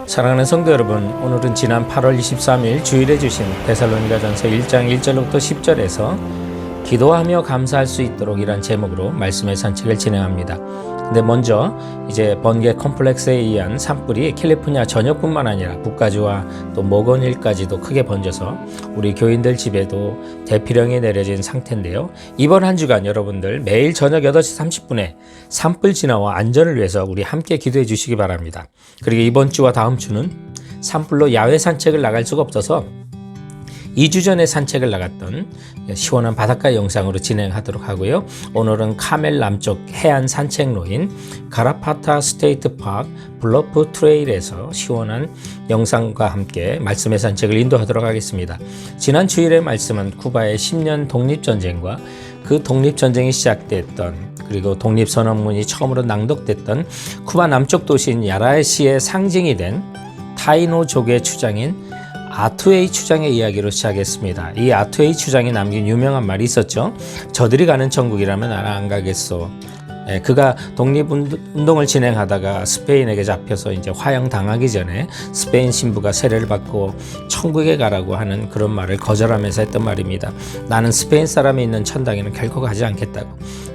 사랑하는 성도 여러분, 오늘은 지난 8월 23일 주일에 주신 데살로니가전서 1장 1절부터 10절에서 기도하며 감사할 수 있도록 이란 제목으로 말씀의 산책을 진행합니다. 근데 먼저 이제 번개 컴플렉스에 의한 산불이 캘리포니아 전역뿐만 아니라 북가주와 또 모건힐까지도 크게 번져서 우리 교인들 집에도 대피령이 내려진 상태인데요. 이번 한 주간 여러분들 매일 저녁 8시 30분에 산불 진화와 안전을 위해서 우리 함께 기도해 주시기 바랍니다. 그리고 이번 주와 다음 주는 산불로 야외 산책을 나갈 수가 없어서 2주 전에 산책을 나갔던 시원한 바닷가 영상으로 진행하도록 하고요. 오늘은 카멜 남쪽 해안 산책로인 가라파타 스테이트 파크 블러프 트레일에서 시원한 영상과 함께 말씀의 산책을 인도하도록 하겠습니다. 지난 주일의 말씀은 쿠바의 10년 독립전쟁과 그 독립전쟁이 시작됐던 그리고 독립선언문이 처음으로 낭독됐던 쿠바 남쪽 도시인 야라시의 상징이 된 타이노족의 추장인 아투에이 추장의 이야기로 시작했습니다. 이 아투에이 추장이 남긴 유명한 말이 있었죠. 저들이 가는 천국이라면 나는 안 가겠소. 그가 독립운동을 진행하다가 스페인에게 잡혀서 이제 화형당하기 전에 스페인 신부가 세례를 받고 천국에 가라고 하는 그런 말을 거절하면서 했던 말입니다. 나는 스페인 사람이 있는 천당에는 결코 가지 않겠다고.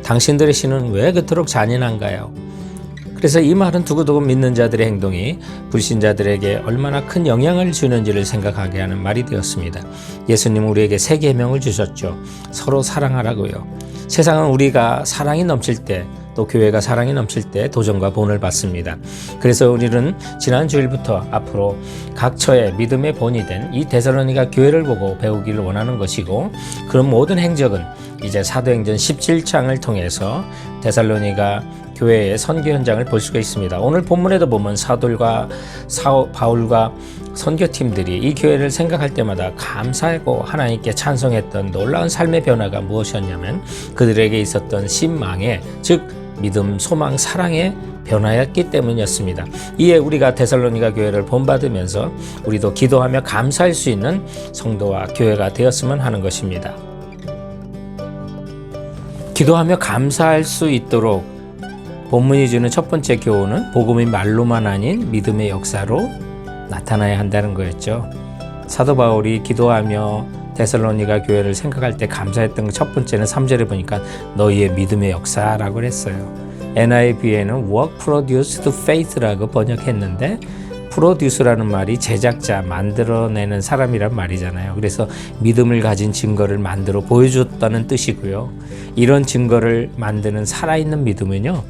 당신들의 신은 왜 그토록 잔인한가요? 그래서 이 말은 두고두고 믿는 자들의 행동이 불신자들에게 얼마나 큰 영향을 주는지를 생각하게 하는 말이 되었습니다. 예수님은 우리에게 세 계명을 주셨죠. 서로 사랑하라고요. 세상은 우리가 사랑이 넘칠 때 또 교회가 사랑이 넘칠 때 도전과 본을 받습니다. 그래서 우리는 지난 주일부터 앞으로 각 처의 믿음의 본이 된 이 데살로니가 교회를 보고 배우기를 원하는 것이고 그런 모든 행적은 이제 사도행전 17장을 통해서 데살로니가 교회의 선교 현장을 볼 수가 있습니다. 오늘 본문에도 보면 사도들과 바울과 선교팀들이 이 교회를 생각할 때마다 감사하고 하나님께 찬송했던 놀라운 삶의 변화가 무엇이었냐면 그들에게 있었던 신망의 즉 믿음, 소망, 사랑의 변화였기 때문이었습니다. 이에 우리가 데살로니가 교회를 본받으면서 우리도 기도하며 감사할 수 있는 성도와 교회가 되었으면 하는 것입니다. 기도하며 감사할 수 있도록 본문이 주는 첫 번째 교훈은 복음이 말로만 아닌 믿음의 역사로 나타나야 한다는 거였죠. 사도 바울이 기도하며 데살로니가 교회를 생각할 때 감사했던 첫 번째는 3절에 보니까 너희의 믿음의 역사라고 그랬어요. NIV에는 work produced faith라고 번역했는데 프로듀스라는 말이 제작자, 만들어내는 사람이란 말이잖아요. 그래서 믿음을 가진 증거를 만들어 보여줬다는 뜻이고요. 이런 증거를 만드는 살아있는 믿음은요,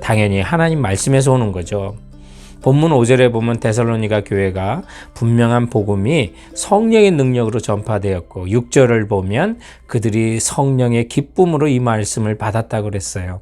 당연히 하나님 말씀에서 오는 거죠. 본문 5절에 보면 데살로니가 교회가 분명한 복음이 성령의 능력으로 전파되었고 6절을 보면 그들이 성령의 기쁨으로 이 말씀을 받았다고 그랬어요.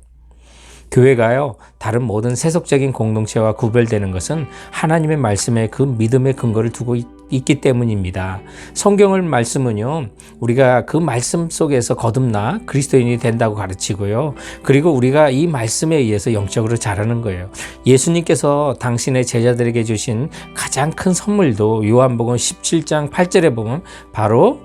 교회가요, 다른 모든 세속적인 공동체와 구별되는 것은 하나님의 말씀에 그 믿음의 근거를 두고 있기 때문입니다. 성경을 말씀은요, 우리가 그 말씀 속에서 거듭나 그리스도인이 된다고 가르치고요. 그리고 우리가 이 말씀에 의해서 영적으로 자라는 거예요. 예수님께서 당신의 제자들에게 주신 가장 큰 선물도 요한복음 17장 8절에 보면 바로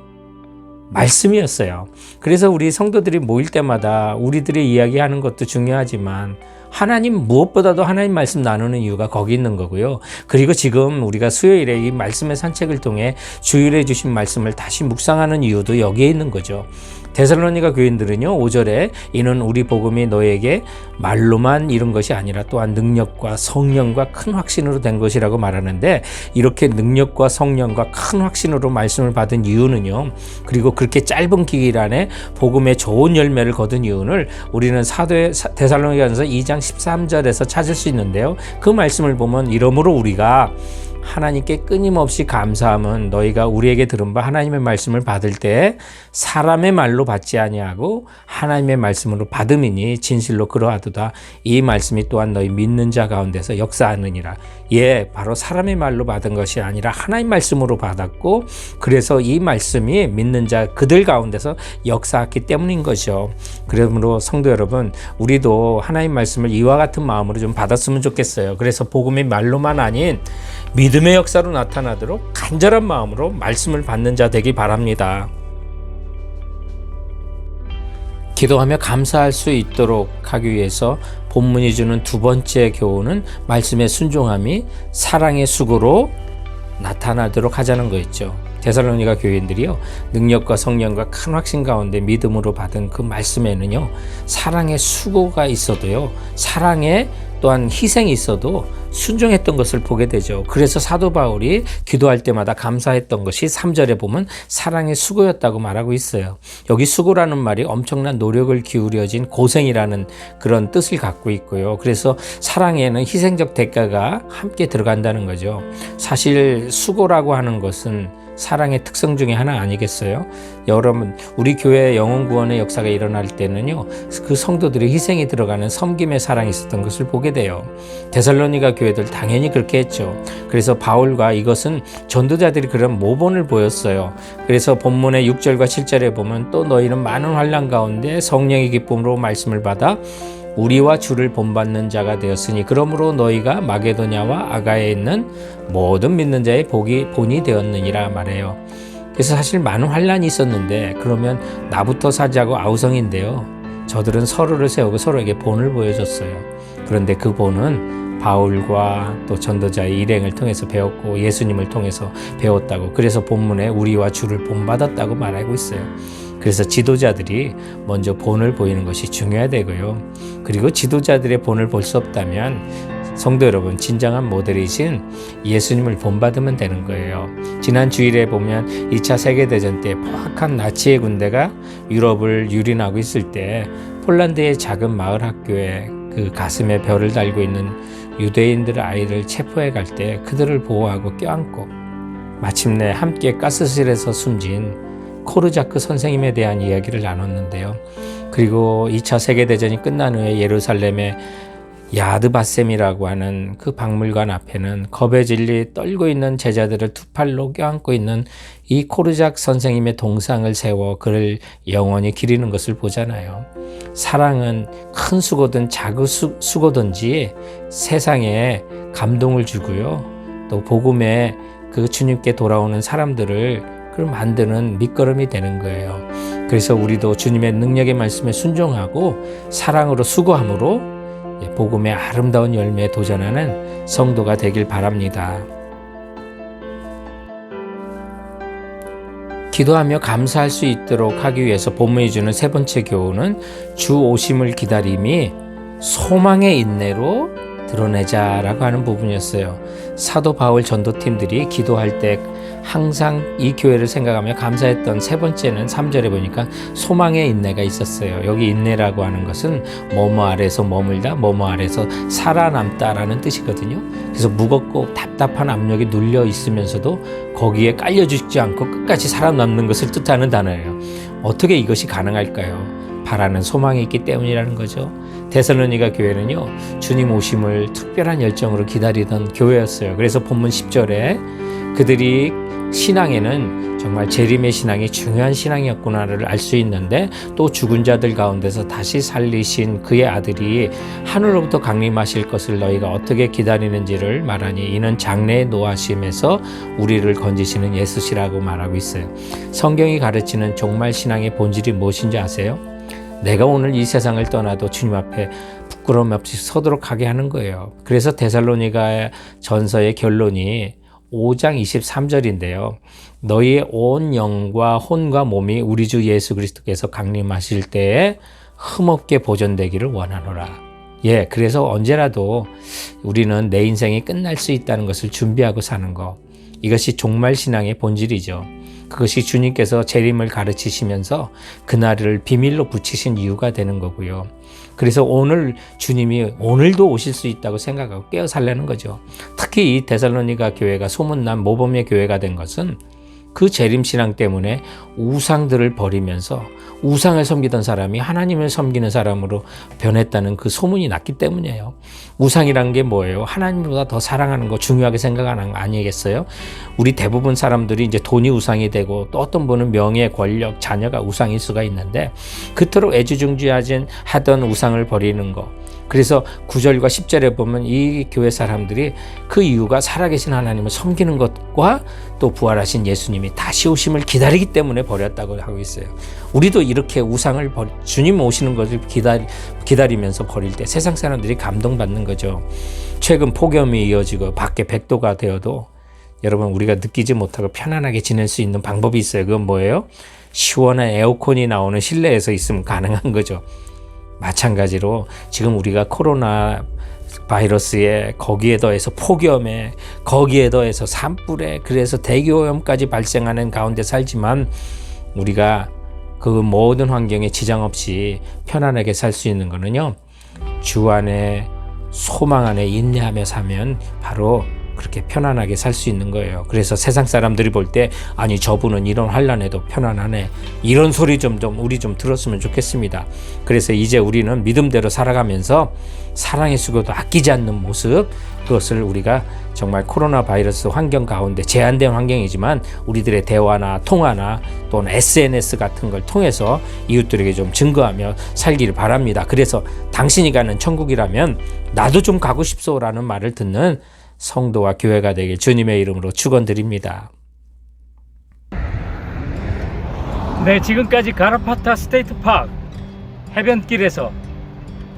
말씀이었어요. 그래서 우리 성도들이 모일 때마다 우리들의 이야기하는 것도 중요하지만 하나님 무엇보다도 하나님 말씀 나누는 이유가 거기 있는 거고요. 그리고 지금 우리가 수요일에 이 말씀의 산책을 통해 주일에 주신 말씀을 다시 묵상하는 이유도 여기에 있는 거죠. 데살로니가 교인들은요 5절에 이는 우리 복음이 너에게 말로만 이룬 것이 아니라 또한 능력과 성령과 큰 확신으로 된 것이라고 말하는데 이렇게 능력과 성령과 큰 확신으로 말씀을 받은 이유는요 그리고 그렇게 짧은 기일 안에 복음의 좋은 열매를 거둔 이유를 우리는 데살로니가전서 2장 13절에서 찾을 수 있는데요 그 말씀을 보면 이러므로 우리가 하나님께 끊임없이 감사함은 너희가 우리에게 들은 바 하나님의 말씀을 받을 때 사람의 말로 받지 아니하고 하나님의 말씀으로 받음이니 진실로 그러하도다. 이 말씀이 또한 너희 믿는 자 가운데서 역사하느니라. 예, 바로 사람의 말로 받은 것이 아니라 하나님 말씀으로 받았고 그래서 이 말씀이 믿는 자 그들 가운데서 역사했기 때문인 것이요. 그러므로 성도 여러분, 우리도 하나님 말씀을 이와 같은 마음으로 좀 받았으면 좋겠어요. 그래서 복음이 말로만 아닌 믿음의 역사로 나타나도록 간절한 마음으로 말씀을 받는 자 되기 바랍니다. 기도하며 감사할 수 있도록 하기 위해서 본문이 주는 두 번째 교훈은 말씀의 순종함이 사랑의 수고로 나타나도록 하자는 거였죠. 데살로니가 교인들이요, 능력과 성령과 큰 확신 가운데 믿음으로 받은 그 말씀에는요, 사랑의 수고가 있어도요, 사랑의 또한 희생이 있어도 순종했던 것을 보게 되죠. 그래서 사도 바울이 기도할 때마다 감사했던 것이 3절에 보면 사랑의 수고였다고 말하고 있어요. 여기 수고라는 말이 엄청난 노력을 기울여진 고생이라는 그런 뜻을 갖고 있고요. 그래서 사랑에는 희생적 대가가 함께 들어간다는 거죠. 사실 수고라고 하는 것은 사랑의 특성 중에 하나 아니겠어요? 여러분, 우리 교회 영혼 구원의 역사가 일어날 때는요, 그 성도들의 희생이 들어가는 섬김의 사랑이 있었던 것을 보게 돼요. 데살로니가 교회들 당연히 그렇게 했죠. 그래서 바울과 이것은 전도자들이 그런 모본을 보였어요. 그래서 본문의 6절과 7절에 보면 또 너희는 많은 환난 가운데 성령의 기쁨으로 말씀을 받아 우리와 주를 본받는 자가 되었으니 그러므로 너희가 마게도냐와 아가야에 있는 모든 믿는 자의 본이 되었느니라 말해요. 그래서 사실 많은 환난이 있었는데 그러면 나부터 사자고 아우성인데요. 저들은 서로를 세우고 서로에게 본을 보여줬어요. 그런데 그 본은 바울과 또 전도자의 일행을 통해서 배웠고 예수님을 통해서 배웠다고, 그래서 본문에 우리와 주를 본받았다고 말하고 있어요. 그래서 지도자들이 먼저 본을 보이는 것이 중요하되고요. 그리고 지도자들의 본을 볼 수 없다면 성도 여러분, 진정한 모델이신 예수님을 본받으면 되는 거예요. 지난 주일에 보면 2차 세계대전 때 포악한 나치의 군대가 유럽을 유린하고 있을 때 폴란드의 작은 마을 학교에 그 가슴에 별을 달고 있는 유대인들 아이를 체포해 갈 때 그들을 보호하고 껴안고 마침내 함께 가스실에서 숨진 코르자크 선생님에 대한 이야기를 나눴는데요. 그리고 2차 세계대전이 끝난 후에 예루살렘의 야드바셈이라고 하는 그 박물관 앞에는 겁에 질리 떨고 있는 제자들을 두 팔로 껴안고 있는 이 코르자크 선생님의 동상을 세워 그를 영원히 기리는 것을 보잖아요. 사랑은 큰 수고든 작은 수고든지 세상에 감동을 주고요. 또 복음에 그 주님께 돌아오는 사람들을 그걸 만드는 밑거름이 되는 거예요. 그래서 우리도 주님의 능력의 말씀에 순종하고 사랑으로 수고함으로 복음의 아름다운 열매에 도전하는 성도가 되길 바랍니다. 기도하며 감사할 수 있도록 하기 위해서 본문이 주는 세 번째 교훈은 주 오심을 기다림이 소망의 인내로 드러내자라고 하는 부분이었어요. 사도 바울 전도팀들이 기도할 때 항상 이 교회를 생각하며 감사했던 세 번째는 3절에 보니까 소망의 인내가 있었어요. 여기 인내라고 하는 것은 뭐뭐 아래서 머물다, 뭐뭐 아래서 살아남다라는 뜻이거든요. 그래서 무겁고 답답한 압력이 눌려 있으면서도 거기에 깔려 죽지 않고 끝까지 살아남는 것을 뜻하는 단어예요. 어떻게 이것이 가능할까요? 바라는 소망이 있기 때문이라는 거죠. 데살로니가 교회는요, 주님 오심을 특별한 열정으로 기다리던 교회였어요. 그래서 본문 10절에 그들이 신앙에는 정말 재림의 신앙이 중요한 신앙이었구나를 알 수 있는데, 또 죽은 자들 가운데서 다시 살리신 그의 아들이 하늘로부터 강림하실 것을 너희가 어떻게 기다리는지를 말하니 이는 장래의 노하심에서 우리를 건지시는 예수시라고 말하고 있어요. 성경이 가르치는 종말 신앙의 본질이 무엇인지 아세요? 내가 오늘 이 세상을 떠나도 주님 앞에 부끄러움 없이 서도록 하게 하는 거예요. 그래서 데살로니가 전서의 결론이 5장 23절인데요. 너희의 온 영과 혼과 몸이 우리 주 예수 그리스도께서 강림하실 때에 흠없게 보존되기를 원하노라. 그래서 언제라도 우리는 내 인생이 끝날 수 있다는 것을 준비하고 사는 것. 이것이 종말 신앙의 본질이죠. 그것이 주님께서 재림을 가르치시면서 그날을 비밀로 붙이신 이유가 되는 거고요. 그래서 오늘 주님이 오늘도 오실 수 있다고 생각하고 깨어 살려는 거죠. 특히 이 데살로니가 교회가 소문난 모범의 교회가 된 것은 그 재림신앙 때문에 우상들을 버리면서 우상을 섬기던 사람이 하나님을 섬기는 사람으로 변했다는 그 소문이 났기 때문이에요. 우상이란 게 뭐예요? 하나님보다 더 사랑하는 거 중요하게 생각하는 거 아니겠어요? 우리 대부분 사람들이 이제 돈이 우상이 되고 또 어떤 분은 명예, 권력, 자녀가 우상일 수가 있는데 그토록 애지중지하던 우상을 버리는 거, 그래서 9절과 10절에 보면 이 교회 사람들이 그 이유가 살아계신 하나님을 섬기는 것과 또 부활하신 예수님이 다시 오심을 기다리기 때문에 버렸다고 하고 있어요. 우리도 이렇게 우상을 주님 오시는 것을 기다리면서 버릴 때 세상 사람들이 감동받는 거죠. 최근 폭염이 이어지고 밖에 100도가 되어도 여러분 우리가 느끼지 못하고 편안하게 지낼 수 있는 방법이 있어요. 그건 뭐예요? 시원한 에어컨이 나오는 실내에서 있으면 가능한 거죠. 마찬가지로 지금 우리가 코로나 바이러스에 거기에 더해서 폭염에 거기에 더해서 산불에 그래서 대기오염까지 발생하는 가운데 살지만 우리가 그 모든 환경에 지장 없이 편안하게 살 수 있는 거는요, 주 안에 소망 안에 인내하며 사면 바로 그렇게 편안하게 살 수 있는 거예요. 그래서 세상 사람들이 볼 때 아니 저분은 이런 환난에도 편안하네, 이런 소리 좀 우리 좀 들었으면 좋겠습니다. 그래서 이제 우리는 믿음대로 살아가면서 사랑의 수고도 아끼지 않는 모습, 그것을 우리가 정말 코로나 바이러스 환경 가운데 제한된 환경이지만 우리들의 대화나 통화나 또는 SNS 같은 걸 통해서 이웃들에게 좀 증거하며 살기를 바랍니다. 그래서 당신이 가는 천국이라면 나도 좀 가고 싶소라는 말을 듣는 성도와 교회가 되길 주님의 이름으로 축원드립니다. 네, 지금까지 가라파타 스테이트 파크 해변길에서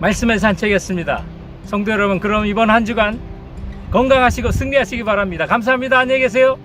말씀의 산책이었습니다. 성도 여러분, 그럼 이번 한 주간 건강하시고 승리하시기 바랍니다. 감사합니다. 안녕히 계세요.